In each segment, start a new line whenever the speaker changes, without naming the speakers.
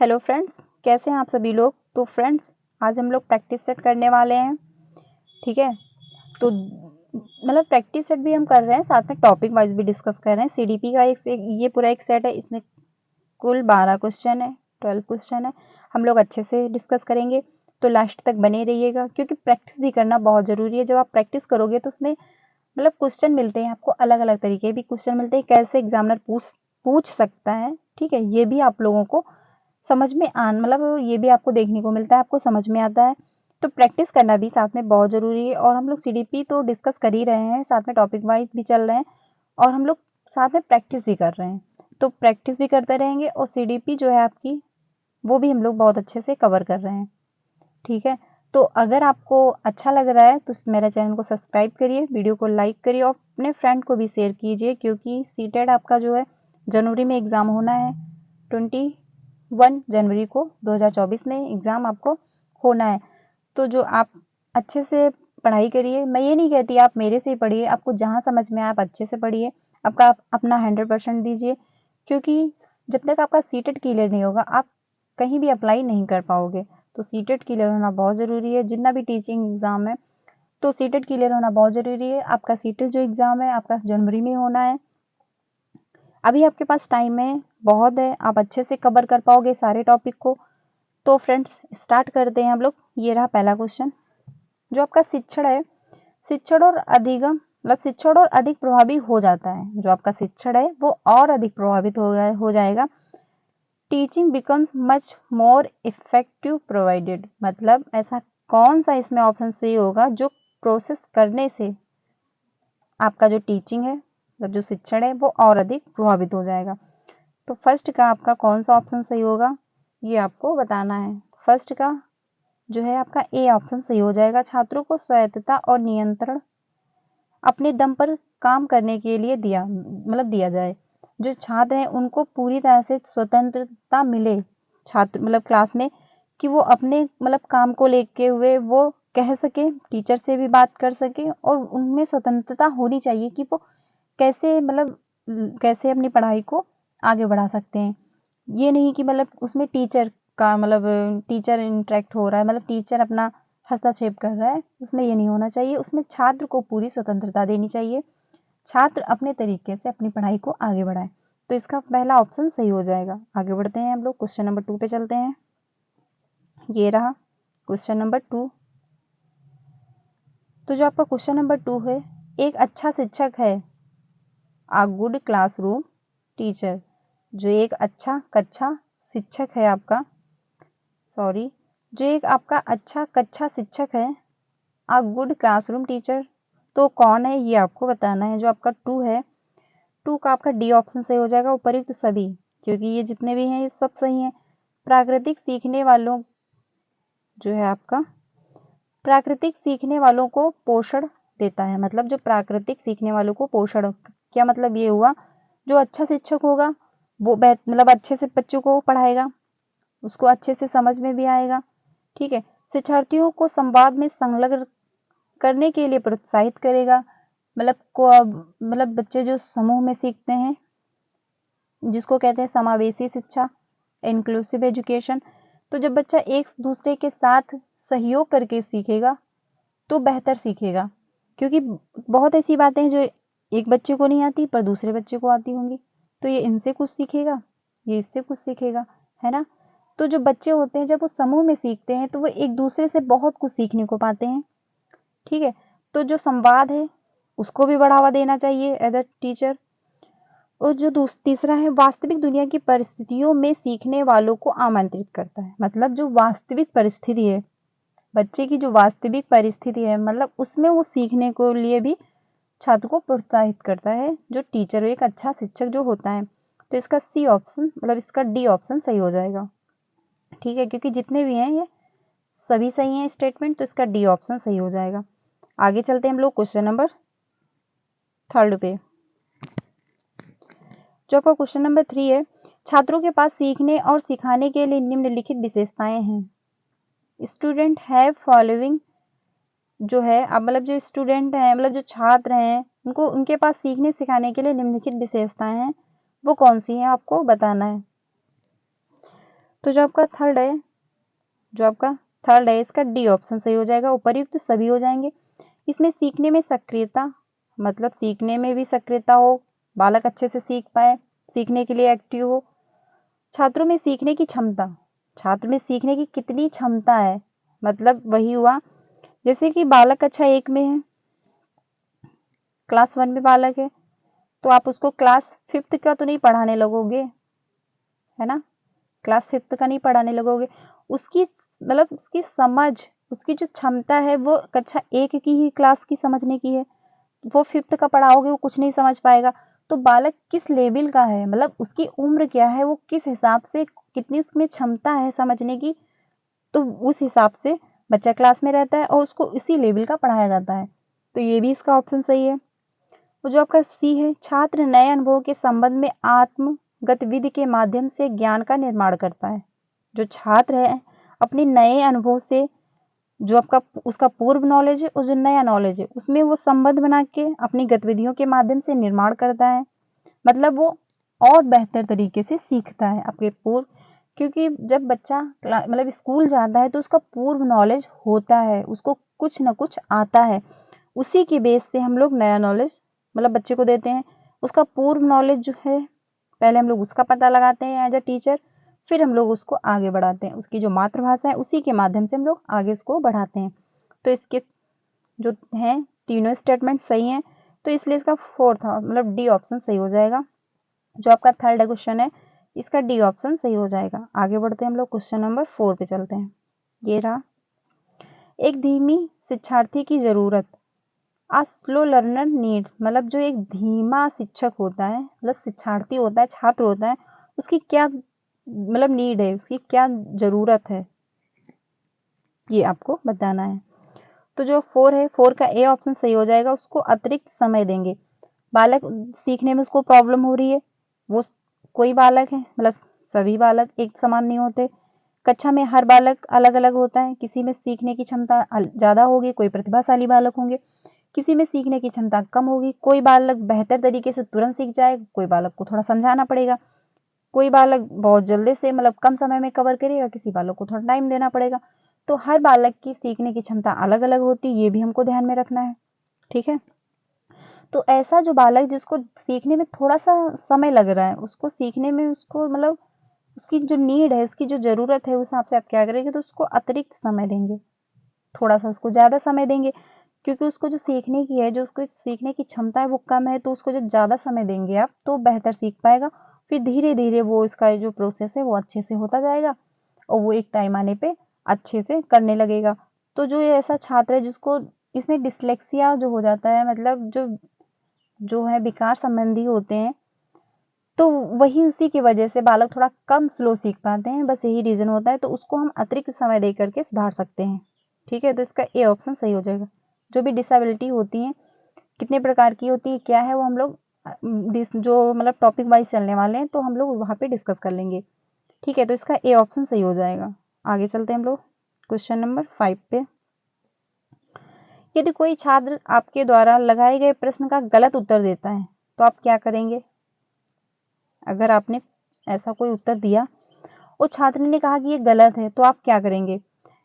Hello friends, कैसे हैं आप सभी लोग। तो फ्रेंड्स, आज हम लोग प्रैक्टिस सेट करने वाले हैं। ठीक है, तो मतलब प्रैक्टिस सेट भी हम कर रहे हैं, साथ में टॉपिक वाइज भी डिस्कस कर रहे हैं। सीडीपी का ये पूरा एक सेट है, इसमें कुल 12 क्वेश्चन है, 12 क्वेश्चन है। हम लोग अच्छे से डिस्कस करेंगे, तो लास्ट तक बने रहिएगा, क्योंकि प्रैक्टिस भी करना बहुत ज़रूरी है। जब आप प्रैक्टिस करोगे तो उसमें मतलब क्वेश्चन मिलते हैं आपको, अलग अलग तरीके भी क्वेश्चन मिलते हैं, कैसे एग्जामिनर पूछ सकता है। ठीक है, ये भी आप लोगों को समझ में मतलब ये भी आपको देखने को मिलता है, आपको समझ में आता है। तो प्रैक्टिस करना भी साथ में बहुत ज़रूरी है। और हम लोग सीडीपी तो डिस्कस कर ही रहे हैं, साथ में टॉपिक वाइज भी चल रहे हैं, और हम लोग साथ में प्रैक्टिस भी कर रहे हैं। तो प्रैक्टिस भी करते रहेंगे, और सीडीपी जो है आपकी, वो भी हम लोग बहुत अच्छे से कवर कर रहे हैं। ठीक है, तो अगर आपको अच्छा लग रहा है तो मेरा चैनल को सब्सक्राइब करिए, वीडियो को लाइक करिए, और अपने फ्रेंड को भी शेयर कीजिए, क्योंकि सीटेट आपका जो है जनवरी में एग्ज़ाम होना है। 21 जनवरी को 2024 में एग्ज़ाम आपको होना है। तो जो आप अच्छे से पढ़ाई करिए। मैं ये नहीं कहती आप मेरे से ही पढ़िए, आपको जहाँ समझ में आए आप अच्छे से पढ़िए, आपका अपना 100% दीजिए, क्योंकि जब तक आपका सीटेट क्लियर नहीं होगा आप कहीं भी अप्लाई नहीं कर पाओगे। तो सीटेट क्लियर होना बहुत ज़रूरी है। जितना भी टीचिंग एग्ज़ाम है, तो सीटेट क्लियर होना बहुत ज़रूरी है। आपका सीटेट जो एग्ज़ाम है आपका जनवरी में होना है। अभी आपके पास टाइम है, बहुत है, आप अच्छे से कवर कर पाओगे सारे टॉपिक को। तो फ्रेंड्स, स्टार्ट करते हैं हम लोग। ये रहा पहला क्वेश्चन, जो आपका शिक्षण है, शिक्षण और अधिगम मतलब शिक्षण और अधिक प्रभावी हो जाता है। जो आपका शिक्षण है वो और अधिक प्रभावित हो जाएगा। Teaching becomes much more effective provided, मतलब ऐसा कौन सा इसमें ऑप्शन सही होगा जो प्रोसेस करने से आपका जो टीचिंग है, मतलब जो शिक्षण है, वो और अधिक प्रभावित हो जाएगा। तो फर्स्ट का आपका कौन सा ऑप्शन सही होगा, ये आपको बताना है। फर्स्ट का जो है आपका ए ऑप्शन सही हो जाएगा। छात्रों को स्वायत्तता और नियंत्रण अपने दम पर काम करने के लिए दिया जाए। जो छात्र हैं उनको पूरी तरह से स्वतंत्रता मिले, छात्र मतलब क्लास में, कि वो अपने मतलब काम को लेके हुए वो कह सके, टीचर से भी बात कर सके, और उनमें स्वतंत्रता होनी चाहिए कि वो कैसे अपनी पढ़ाई को आगे बढ़ा सकते हैं। ये नहीं कि मतलब उसमें टीचर इंटरेक्ट हो रहा है, मतलब टीचर अपना हस्तक्षेप कर रहा है, उसमें ये नहीं होना चाहिए। उसमें छात्र को पूरी स्वतंत्रता देनी चाहिए, छात्र अपने तरीके से अपनी पढ़ाई को आगे बढ़ाए। तो इसका पहला ऑप्शन सही हो जाएगा। आगे बढ़ते हैं हम लोग, क्वेश्चन नंबर 2 पे चलते हैं। ये रहा क्वेश्चन नंबर 2। तो जो आपका क्वेश्चन नंबर 2 है, एक अच्छा शिक्षक है अ गुड क्लासरूम टीचर। जो एक अच्छा कक्षा शिक्षक है आपका, जो एक आपका अच्छा कक्षा शिक्षक है, अ गुड क्लासरूम टीचर, तो कौन है ये आपको बताना है। जो आपका 2 है, 2 का आपका डी ऑप्शन सही हो जाएगा, उपयुक्त सभी, क्योंकि ये जितने भी हैं ये सब सही हैं। प्राकृतिक सीखने वालों जो है आपका, प्राकृतिक सीखने वालों को पोषण देता है। मतलब जो प्राकृतिक सीखने वालों को पोषण, क्या मतलब ये हुआ, जो अच्छा शिक्षक होगा वो मतलब अच्छे से बच्चों को पढ़ाएगा, उसको अच्छे से समझ में भी आएगा। ठीक है, शिक्षार्थियों को संवाद में संलग्न करने के लिए प्रोत्साहित करेगा। मतलब बच्चे जो समूह में सीखते हैं, जिसको कहते हैं समावेशी शिक्षा, इंक्लूसिव एजुकेशन। तो जब बच्चा एक दूसरे के साथ सहयोग करके सीखेगा तो बेहतर सीखेगा, क्योंकि बहुत ऐसी बातें हैं जो एक बच्चे को नहीं आती पर दूसरे बच्चे को आती होंगी, तो ये इनसे कुछ सीखेगा, ये इससे कुछ सीखेगा, है ना। तो जो बच्चे होते हैं जब वो समूह में सीखते हैं तो वो एक दूसरे से बहुत कुछ सीखने को पाते हैं। ठीक है, तो जो संवाद है उसको भी बढ़ावा देना चाहिए एज अ टीचर। और जो तीसरा है, वास्तविक दुनिया की परिस्थितियों में सीखने वालों को आमंत्रित करता है। मतलब जो वास्तविक परिस्थिति है, बच्चे की जो वास्तविक परिस्थिति है, मतलब उसमें वो सीखने को लिए भी छात्र को प्रोत्साहित करता है, जो टीचर एक अच्छा शिक्षक जो होता है। तो इसका सी ऑप्शन मतलब इसका डी ऑप्शन सही हो जाएगा। ठीक है, क्योंकि जितने भी हैं ये सभी सही हैं स्टेटमेंट, तो इसका डी ऑप्शन सही हो जाएगा। आगे चलते हैं हम लोग क्वेश्चन नंबर 3 पे। जो आपका क्वेश्चन नंबर 3 है, छात्रों के पास सीखने और सिखाने के लिए निम्नलिखित विशेषताएं हैं। स्टूडेंट हैव फॉलोइंग जो है, अब मतलब जो स्टूडेंट हैं, मतलब जो छात्र हैं, उनको उनके पास सीखने सिखाने के लिए निम्नलिखित विशेषताएं हैं, वो कौन सी हैं आपको बताना है। तो जो आपका थर्ड है इसका डी ऑप्शन सही हो जाएगा। उपर्युक्त सभी हो जाएंगे। इसमें सीखने में सक्रियता, मतलब सीखने में भी सक्रियता हो, बालक अच्छे से सीख पाए, सीखने के लिए एक्टिव हो। छात्रों में सीखने की क्षमता, छात्र में सीखने की कितनी क्षमता है, मतलब वही हुआ जैसे कि बालक अच्छा 1 में है, क्लास 1 में बालक है, तो आप उसको क्लास 5th का तो नहीं पढ़ाने लगोगे, है ना, क्लास 5th का नहीं पढ़ाने लगोगे। उसकी मतलब उसकी समझ, उसकी जो क्षमता है वो कक्षा 1 की ही क्लास की समझने की है। वो 5th का पढ़ाओगे वो कुछ नहीं समझ पाएगा। तो बालक किस लेवल का है, मतलब उसकी उम्र क्या है, वो किस हिसाब से, कितनी उसमें क्षमता है समझने की, तो उस हिसाब से बच्चा क्लास में रहता है और उसको इसी लेवल का पढ़ाया जाता है। तो ये भी इसका ऑप्शन सही है। तो जो आपका सी है, छात्र नए अनुभव के संबंध में आत्म गतिविधि के माध्यम से ज्ञान का निर्माण करता है। जो छात्र है अपने नए अनुभव से, जो आपका उसका पूर्व नॉलेज है और जो नया नॉलेज है उसमें वो संबंध बना के अपनी गतिविधियों के माध्यम से निर्माण करता है। मतलब वो और बेहतर तरीके से सीखता है आपके पूर्व, क्योंकि जब बच्चा मतलब स्कूल जाता है तो उसका पूर्व नॉलेज होता है, उसको कुछ ना कुछ आता है, उसी के बेस से हम लोग नया नॉलेज मतलब बच्चे को देते हैं। उसका पूर्व नॉलेज जो है पहले हम लोग उसका पता लगाते हैं एज अ टीचर, फिर हम लोग उसको आगे बढ़ाते हैं। उसकी जो मातृभाषा है उसी के माध्यम से हम लोग आगे उसको बढ़ाते हैं। तो इसके जो हैं तीनों स्टेटमेंट सही हैं, तो इसलिए इसका फोर्थ मतलब डी ऑप्शन सही हो जाएगा। जो आपका थर्ड क्वेश्चन है इसका डी ऑप्शन सही हो जाएगा। आगे बढ़ते हैं हम लोग क्वेश्चन नंबर 4 पे चलते हैं। ये रहा, एक धीमी शिक्षार्थी की जरूरत, आ स्लो लर्नर नीड, मतलब जो एक धीमा शिक्षक होता है, मतलब शिक्षार्थी होता है, छात्र होता है, उसकी क्या मतलब नीड है, उसकी क्या जरूरत है, ये आपको बताना है। तो जो 4 है, 4 का ए ऑप्शन सही हो जाएगा। उसको अतिरिक्त समय देंगे। बालक सीखने में उसको प्रॉब्लम हो रही है, वो कोई बालक है, मतलब सभी बालक एक समान नहीं होते, कक्षा में हर बालक अलग अलग होता है। किसी में सीखने की क्षमता ज़्यादा होगी, कोई प्रतिभाशाली बालक होंगे, किसी में सीखने की क्षमता कम होगी। कोई बालक बेहतर तरीके से तुरंत सीख जाएगा, कोई बालक को थोड़ा समझाना पड़ेगा, कोई बालक बहुत जल्दी से मतलब कम समय में कवर करेगा, किसी बालक को थोड़ा टाइम देना पड़ेगा। तो हर बालक की सीखने की क्षमता अलग अलग होती है, ये भी हमको ध्यान में रखना है। ठीक है, तो ऐसा जो बालक जिसको सीखने में थोड़ा सा समय लग रहा है, उसको सीखने में उसको मतलब उसकी जो नीड है, उसकी जो ज़रूरत है, उस हिसाब से आप क्या करेंगे, तो उसको अतिरिक्त समय देंगे, थोड़ा सा उसको ज़्यादा समय देंगे, क्योंकि उसको जो सीखने की है, जो उसको सीखने की क्षमता है वो कम है, तो उसको जब ज़्यादा समय देंगे आप तो बेहतर सीख पाएगा। फिर धीरे धीरे वो इसका जो प्रोसेस है वो अच्छे से होता जाएगा और वो एक टाइम आने पे अच्छे से करने लगेगा। तो जो ये ऐसा छात्र है जिसको इसमें डिसलेक्सिया जो हो जाता है, मतलब जो जो है विकार संबंधी होते हैं, तो वही उसी की वजह से बालक थोड़ा कम स्लो सीख पाते हैं, बस यही रीज़न होता है। तो उसको हम अतिरिक्त समय दे करके सुधार सकते हैं। ठीक है, तो इसका ए ऑप्शन सही हो जाएगा। जो भी डिसेबिलिटी होती है, कितने प्रकार की होती है, क्या है, वो हम लोग जो मतलब टॉपिक वाइज चलने वाले हैं तो हम लोग वहाँ पे डिस्कस कर लेंगे। ठीक है, तो इसका ए ऑप्शन सही हो जाएगा। आगे चलते हैं हम लोग क्वेश्चन नंबर 5 पे। यदि कोई छात्र आपके द्वारा लगाए गए प्रश्न का गलत उत्तर देता है तो आप क्या करेंगे? अगर आपने ऐसा कोई उत्तर दिया और छात्र ने कहा कि ये गलत है तो आप क्या करेंगे?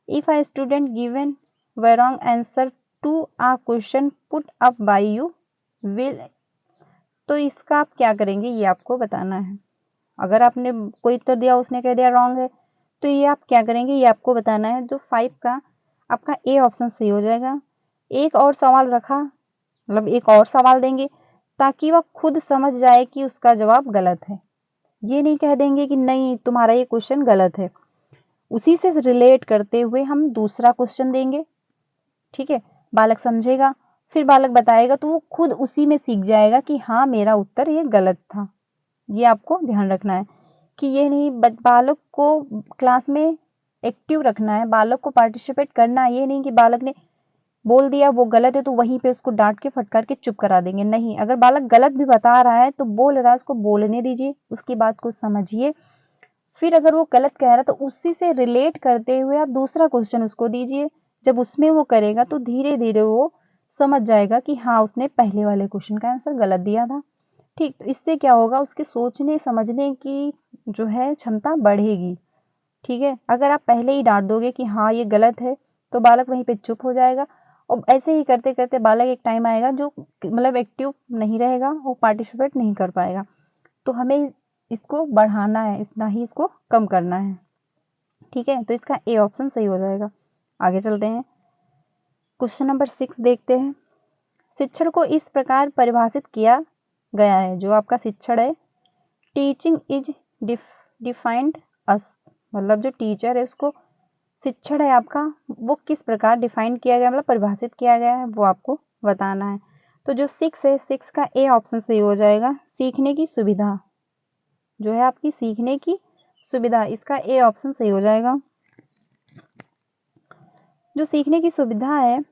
If a student given a wrong answer to a question put up by you will, तो इसका आप क्या करेंगे ये आपको बताना है। अगर आपने कोई उत्तर दिया उसने कह दिया रॉन्ग है तो ये आप क्या करेंगे ये आपको बताना है। जो 5 का आपका ए ऑप्शन सही हो जाएगा। एक और सवाल रखा, मतलब एक और सवाल देंगे ताकि वह खुद समझ जाए कि उसका जवाब गलत है। ये नहीं कह देंगे कि नहीं तुम्हारा ये क्वेश्चन गलत है, उसी से रिलेट करते हुए हम दूसरा क्वेश्चन देंगे। ठीक है, बालक समझेगा, फिर बालक बताएगा तो वो खुद उसी में सीख जाएगा कि हाँ मेरा उत्तर ये गलत था। ये आपको ध्यान रखना है कि ये नहीं बालक को क्लास में एक्टिव रखना है, बालक को पार्टिसिपेट करना है। ये नहीं कि बालक ने बोल दिया वो गलत है तो वहीं पे उसको डांट के फटकार के चुप करा देंगे। नहीं, अगर बालक गलत भी बता रहा है तो बोल रहा है, उसको बोलने दीजिए, उसकी बात को समझिए। फिर अगर वो गलत कह रहा है तो उसी से रिलेट करते हुए आप दूसरा क्वेश्चन उसको दीजिए। जब उसमें वो करेगा तो धीरे धीरे वो समझ जाएगा कि हाँ उसने पहले वाले क्वेश्चन का आंसर गलत दिया था। ठीक, तो इससे क्या होगा, उसके सोचने समझने की जो है क्षमता बढ़ेगी। ठीक है। अगर आप पहले ही डांट दोगे कि हाँ ये गलत है, तो बालक वहीं पे चुप हो जाएगा और ऐसे ही करते करते बालक एक टाइम आएगा जो मतलब एक्टिव नहीं रहेगा, वो पार्टिसिपेट नहीं कर पाएगा। तो हमें इसको बढ़ाना है, इतना ही इसको कम करना है। ठीक है, तो इसका ए ऑप्शन सही हो जाएगा। आगे चलते हैं, क्वेश्चन नंबर 6 देखते हैं। शिक्षण को इस प्रकार परिभाषित किया गया है, जो आपका शिक्षण है, टीचिंग इज डिफाइंड अस, मतलब जो टीचर है उसको शिक्षण है आपका वो किस प्रकार डिफाइन किया गया, मतलब परिभाषित किया गया है, वो आपको बताना है। तो जो 6 है, 6 का ए ऑप्शन सही हो जाएगा। सीखने की सुविधा, जो है आपकी सीखने की सुविधा, इसका ए ऑप्शन सही हो जाएगा। जो सीखने की सुविधा है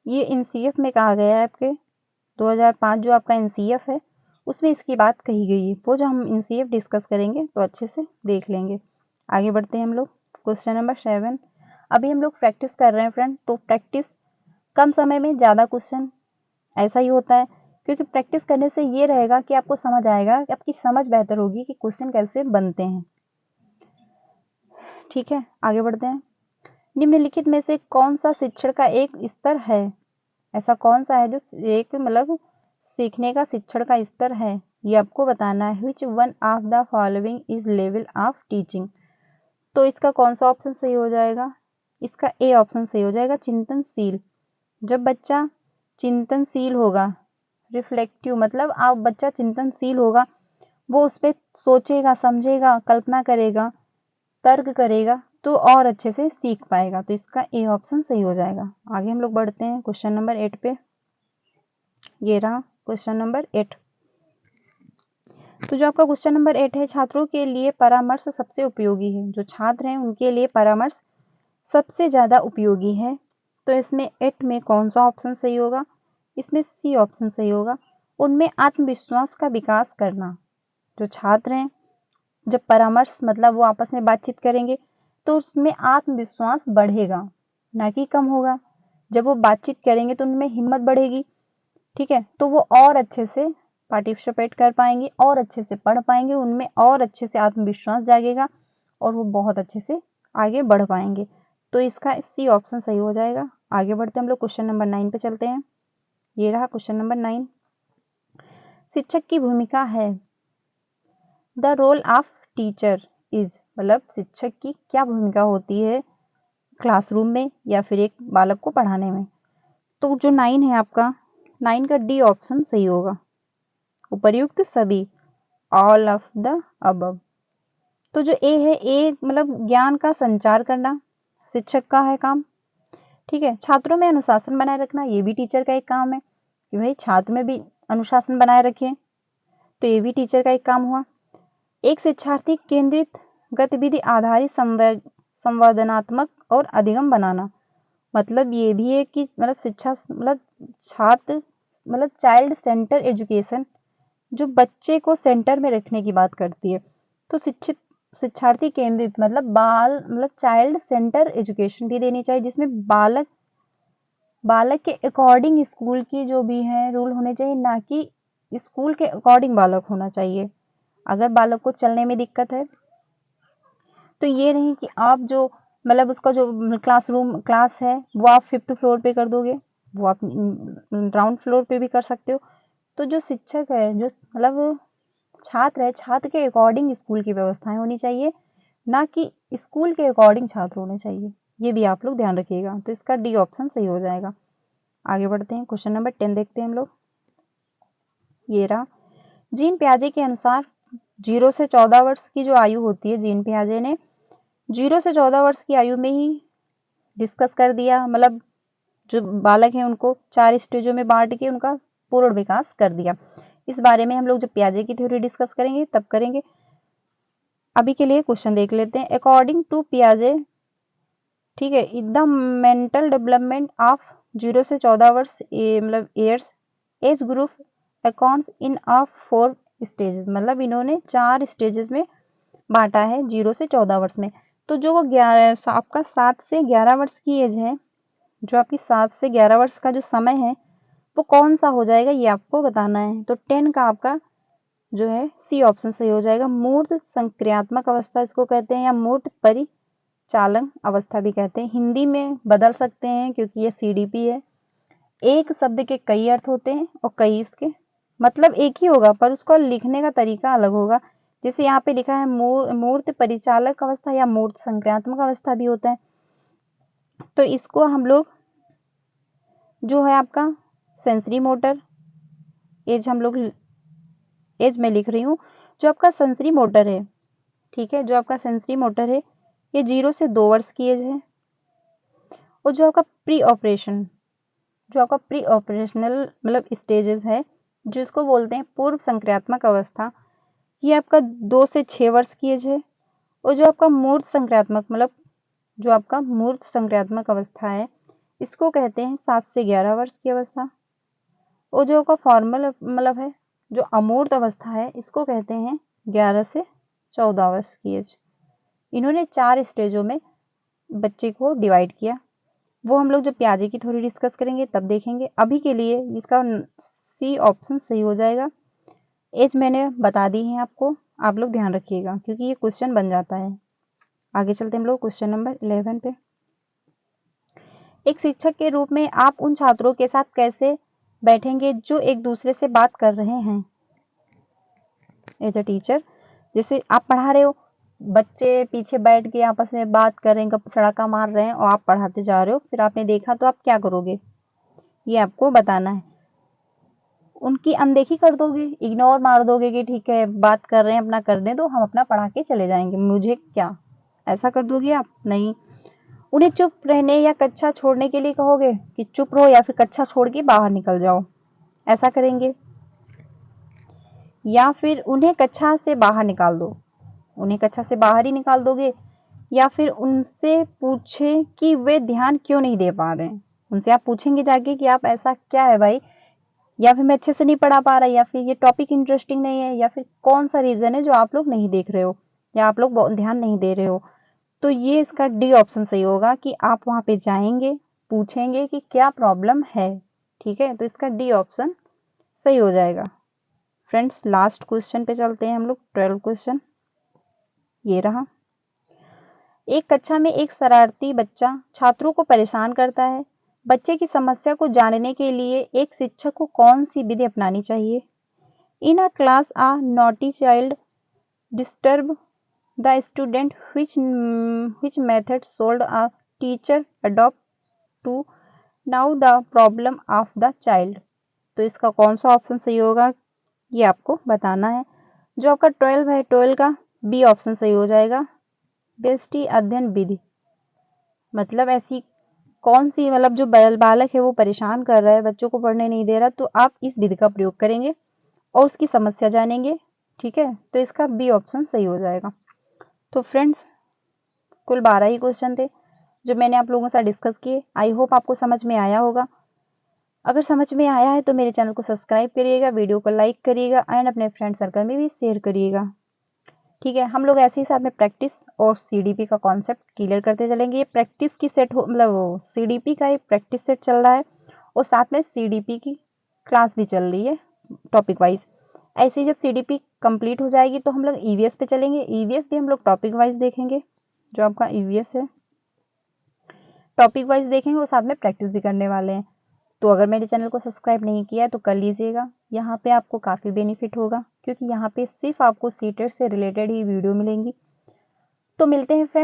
ये एनसीएफ में कहा गया है, आपके 2005 जो आपका एनसीएफ है उसमें इसकी बात कही गई है। वो जो हम एनसीएफ डिस्कस करेंगे तो अच्छे से देख लेंगे। आगे बढ़ते हैं हम लोग, क्वेश्चन नंबर 7। अभी हम लोग प्रैक्टिस कर रहे हैं फ्रेंड, तो प्रैक्टिस कम समय में ज़्यादा क्वेश्चन, ऐसा ही होता है, क्योंकि प्रैक्टिस करने से ये रहेगा कि आपको समझ आएगा, कि आपकी समझ बेहतर होगी कि क्वेश्चन कैसे बनते हैं। ठीक है, आगे बढ़ते हैं। निम्नलिखित में से कौन सा शिक्षण का एक स्तर है, ऐसा कौन सा है जो एक मतलब सीखने का शिक्षण का स्तर है, ये आपको बताना है। Which one of the following is level of teaching, तो इसका कौन सा ऑप्शन सही हो जाएगा, इसका ए ऑप्शन सही हो जाएगा, चिंतनशील। जब बच्चा चिंतनशील होगा, रिफ्लेक्टिव मतलब आप बच्चा चिंतनशील होगा, वो उस पर सोचेगा, समझेगा, कल्पना करेगा, तर्क करेगा, तो और अच्छे से सीख पाएगा। तो इसका ए ऑप्शन सही हो जाएगा। आगे हम लोग बढ़ते हैं क्वेश्चन नंबर 8 पे। ये रहा क्वेश्चन नंबर 8। तो जो आपका क्वेश्चन नंबर 8 है, छात्रों के लिए परामर्श सबसे उपयोगी है, जो छात्र हैं उनके लिए परामर्श सबसे ज़्यादा उपयोगी है। तो इसमें 8 में कौन सा ऑप्शन सही होगा, इसमें सी ऑप्शन सही होगा। उनमें आत्मविश्वास का विकास करना, जो छात्र हैं जब परामर्श मतलब वो आपस में बातचीत करेंगे तो उसमें आत्मविश्वास बढ़ेगा, ना कि कम होगा। जब वो बातचीत करेंगे तो उनमें हिम्मत बढ़ेगी। ठीक है, तो वो और अच्छे से पार्टिसिपेट कर पाएंगे, और अच्छे से पढ़ पाएंगे, उनमें और अच्छे से आत्मविश्वास जागेगा और वो बहुत अच्छे से आगे बढ़ पाएंगे। तो इसका सी ऑप्शन सही हो जाएगा। आगे बढ़ते हम लोग क्वेश्चन नंबर 9 पे चलते हैं। ये रहा क्वेश्चन नंबर 9। शिक्षक की भूमिका है, the role of teacher is, मतलब शिक्षक की क्या भूमिका होती है क्लासरूम में या फिर एक बालक को पढ़ाने में। तो जो 9 है आपका, 9 का डी ऑप्शन सही होगा, उपर्युक्त सभी, ऑल ऑफ द अबव। तो जो ए है, ए मतलब ज्ञान का संचार करना शिक्षक का है काम। ठीक है, छात्रों में अनुशासन बनाए रखना, ये भी टीचर का एक काम है कि भाई छात्र में भी अनुशासन बनाए रखें, तो ये भी टीचर का एक काम हुआ। एक शिक्षार्थी केंद्रित गतिविधि आधारित संवादनात्मक और अधिगम बनाना, मतलब ये भी है कि मतलब शिक्षा मतलब छात्र मतलब चाइल्ड सेंटर एजुकेशन, जो बच्चे को सेंटर में रखने की बात करती है। तो शिक्षार्थी केंद्रित मतलब बाल मतलब चाइल्ड सेंटर एजुकेशन भी देनी चाहिए, जिसमें बालक के अकॉर्डिंग स्कूल की जो भी है रूल होने चाहिए, ना कि स्कूल के अकॉर्डिंग बालक होना चाहिए। अगर बालक को चलने में दिक्कत है तो ये नहीं कि आप जो मतलब उसका जो क्लास है वो आप 5th फ्लोर पे कर दोगे, वो आप ग्राउंड फ्लोर पे भी कर सकते हो। तो जो शिक्षक है, जो मतलब छात्र है, छात्र के अकॉर्डिंग स्कूल की व्यवस्थाएं होनी चाहिए, ना कि स्कूल के अकॉर्डिंग छात्र होने चाहिए। ये भी आप लोग ध्यान रखिएगा। तो इसका डी ऑप्शन सही हो जाएगा। आगे बढ़ते हैं, क्वेश्चन नंबर 10 देखते हैं हम लोग। ये रहा, जीन पियाजे के अनुसार 0 से 14 वर्ष की जो आयु होती है, जीन पियाजे ने 0 से 14 वर्ष की आयु में ही डिस्कस कर दिया, मतलब जो बालक हैं उनको 4 स्टेजों में बांट के उनका पूर्ण विकास कर दिया। इस बारे में हम लोग जब पियाजे की थ्योरी डिस्कस करेंगे तब करेंगे। अभी के लिए क्वेश्चन देख लेते हैं। अकॉर्डिंग टू पियाजे, ठीक है, द मेंटल डेवलपमेंट ऑफ 0 से 14 वर्ष मतलब years age group accounts in of 4 stages, मतलब इन्होंने 4 स्टेजेस में बांटा है 0 से 14 वर्ष में। तो जो वो आपका 7 से 11 वर्ष की एज है, जो आपकी 7 से 11 वर्ष का जो समय है वो कौन सा हो जाएगा, ये आपको बताना है। तो 10 का आपका जो है सी ऑप्शन सही हो जाएगा। मूर्त संक्रियात्मक अवस्था इसको कहते हैं, या मूर्त परिचालन अवस्था भी कहते हैं। हिंदी में बदल सकते हैं क्योंकि ये सीडीपी है। एक शब्द के कई अर्थ होते हैं और कई उसके मतलब एक ही होगा, पर उसको लिखने का तरीका अलग होगा। जैसे यहाँ पे लिखा है मूर्त परिचालक अवस्था या मूर्त संक्रियात्मक अवस्था भी होता है। तो इसको हम लोग जो है आपका सेंसरी मोटर एज, हम लोग एज में लिख रही हूँ, जो आपका सेंसरी मोटर है, ठीक है, जो आपका सेंसरी मोटर है ये 0 से 2 वर्ष की एज है। और जो आपका प्री ऑपरेशन, जो आपका प्री ऑपरेशनल मतलब स्टेजेस है, जो इसको बोलते हैं पूर्व संक्रियात्मक अवस्था, ये आपका 2 से 6 वर्ष की एज है। और जो आपका मूर्त संक्रियात्मक मतलब जो आपका मूर्त संक्रियात्मक अवस्था है, इसको कहते हैं 7 से 11 वर्ष की अवस्था। और जो आपका फॉर्मल मतलब है जो अमूर्त अवस्था है, इसको कहते हैं 11 से 14 वर्ष की एज। इन्होंने 4 स्टेजों में बच्चे को डिवाइड किया, वो हम लोग जब प्याजे की थोड़ी डिस्कस करेंगे तब देखेंगे। अभी के लिए इसका सी ऑप्शन सही हो जाएगा। एज मैंने बता दी है आपको, आप लोग ध्यान रखिएगा क्योंकि ये क्वेश्चन बन जाता है। आगे चलते हम लोग क्वेश्चन नंबर 11 पे। एक शिक्षक के रूप में आप उन छात्रों के साथ कैसे बैठेंगे जो एक दूसरे से बात कर रहे हैं। एज अ टीचर, जैसे आप पढ़ा रहे हो, बच्चे पीछे बैठ के आपस में बात कर रहे हैं, पटाखा मार रहे हैं और आप पढ़ाते जा रहे हो, फिर आपने देखा तो आप क्या करोगे, ये आपको बताना है। उनकी अनदेखी कर दोगे, इग्नोर मार दोगे कि ठीक है बात कर रहे हैं अपना करने दो, हम अपना पढ़ा के चले जाएंगे, मुझे क्या, ऐसा कर दोगे आप? नहीं। उन्हें चुप रहने या कक्षा छोड़ने के लिए कहोगे कि चुप रहो या फिर कक्षा छोड़ के बाहर निकल जाओ, ऐसा करेंगे? या फिर उन्हें कक्षा से बाहर निकाल दो, उन्हें कक्षा से बाहर ही निकाल दोगे? या फिर उनसे पूछे कि वे ध्यान क्यों नहीं दे पा रहे हैं, उनसे आप पूछेंगे जाके कि आप ऐसा क्या है भाई, या फिर मैं अच्छे से नहीं पढ़ा पा रहा, या फिर ये टॉपिक इंटरेस्टिंग नहीं है, या फिर कौन सा रीजन है जो आप लोग नहीं देख रहे हो या आप लोग ध्यान नहीं दे रहे हो। तो ये इसका डी ऑप्शन सही होगा कि आप वहां पे जाएंगे, पूछेंगे कि क्या प्रॉब्लम है, ठीक है, तो इसका डी ऑप्शन सही हो जाएगा। फ्रेंड्स लास्ट क्वेश्चन पे चलते हैं हम लोग, 12 क्वेश्चन ये रहा। एक कक्षा में एक शरारती बच्चा छात्रों को परेशान करता है। बच्चे की समस्या को जानने के लिए एक शिक्षक को कौन सी विधि अपनानी चाहिए? In a class a naughty child disturb the student, which method should a teacher adopt to now the problem of the child? तो इसका कौन सा ऑप्शन सही होगा ये आपको बताना है। जो आपका 12 है, 12 का बी ऑप्शन सही हो जाएगा, बेस्टी अध्ययन विधि। मतलब ऐसी कौन सी, मतलब जो बालक है वो परेशान कर रहा है, बच्चों को पढ़ने नहीं दे रहा, तो आप इस विधि का प्रयोग करेंगे और उसकी समस्या जानेंगे, ठीक है, तो इसका बी ऑप्शन सही हो जाएगा। तो फ्रेंड्स कुल 12 ही क्वेश्चन थे जो मैंने आप लोगों से डिस्कस किए। आई होप आपको समझ में आया होगा। अगर समझ में आया है तो मेरे चैनल को सब्सक्राइब करिएगा, वीडियो को लाइक करिएगा एंड अपने फ्रेंड सर्कल में भी शेयर करिएगा, ठीक है। हम लोग ऐसे ही साथ में प्रैक्टिस और सीडीपी का कॉन्सेप्ट क्लियर करते चलेंगे। ये प्रैक्टिस की सेट हो, मतलब सीडीपी का एक प्रैक्टिस सेट चल रहा है और साथ में सीडीपी की क्लास भी चल रही है टॉपिक वाइज। ऐसे ही जब सीडीपी कंप्लीट हो जाएगी तो हम लोग ईवीएस पे चलेंगे। ईवीएस भी हम लोग टॉपिक वाइज देखेंगे, जो आपका ईवीएस है टॉपिक वाइज देखेंगे और साथ में प्रैक्टिस भी करने वाले हैं। तो अगर मेरे चैनल को सब्सक्राइब नहीं किया है तो कर लीजिएगा, यहाँ पे आपको काफ़ी बेनिफिट होगा क्योंकि यहाँ पे सिर्फ आपको सीटेट से रिलेटेड ही वीडियो मिलेंगी। तो मिलते हैं फ्रेंड्स